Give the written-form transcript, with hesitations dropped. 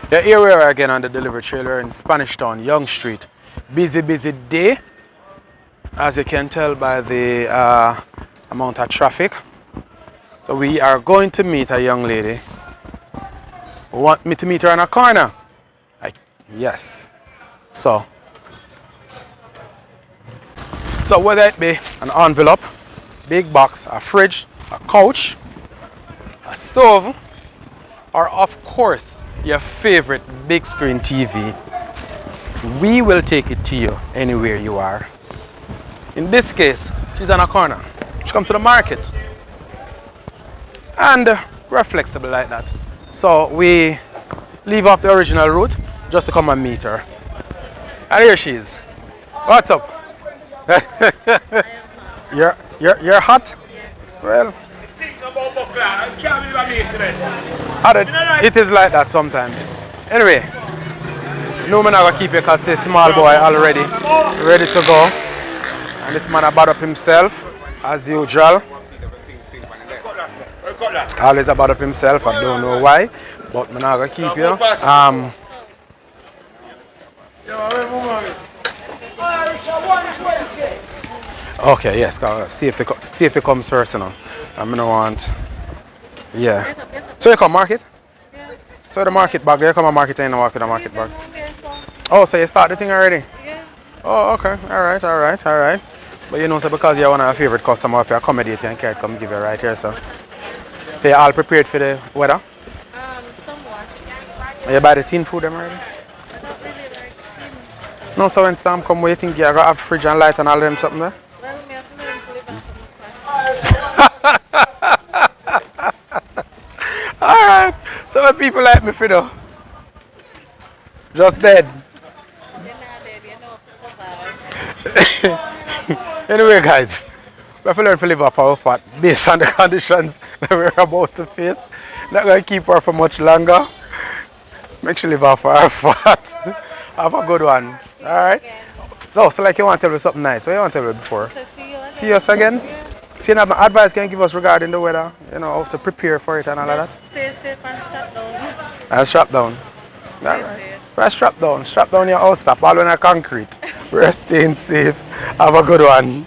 Yeah, here we are again on the delivery trailer in Spanish Town, Young Street. Busy, busy day, as you can tell by the amount of traffic. So we are going to meet a young lady. Want me to meet her in a corner? Yes. So whether it be an envelope, big box, a fridge, a couch, a stove, or of course your favorite big screen TV, we will take it to you anywhere you are. In this case, she's on a corner. She come to the market. And we're flexible like that. So we leave off the original route just to come and meet her. And here she is. What's up? You're hot? Well, it is like that sometimes. Anyway, no man gonna keep you because say small boy already ready to go. And this man about up himself as usual. Always about up himself, I don't know why, but I'm not gonna keep you. Okay, yes, safety comes first, you know. I'm gonna want, yeah. So you come market? Yeah. So the market bag, you come a market and walk in the market bag. Oh, so you start the thing already? Yeah. Oh, okay, alright. But you know, so because you're one of our favorite customers, if you accommodate you and can't come give you right here, so. So you're all prepared for the weather? Somewhat. Are you buy the tin food them already? I don't really like tin. No, so when storm come, what you think you're going to have fridge and light and all them something there? Well, me have to learn to live off of my Alright, so when people like me for though? Just dead. They're not dead, you know, to survive. Anyway guys, we have to learn to live off our fat based on the conditions that we're about to face. Not going to keep her for much longer. Make sure live off our fat. Have a good one. Alright? So like you want to tell me something nice. What you want to tell me before? So See us again? Yeah. So you have advice can you give us regarding the weather? You know, how to prepare for it and all of that? Just stay safe and strap down. And strap down. Alright. Well, strap down your house top all on a concrete. We're staying safe. Have a good one.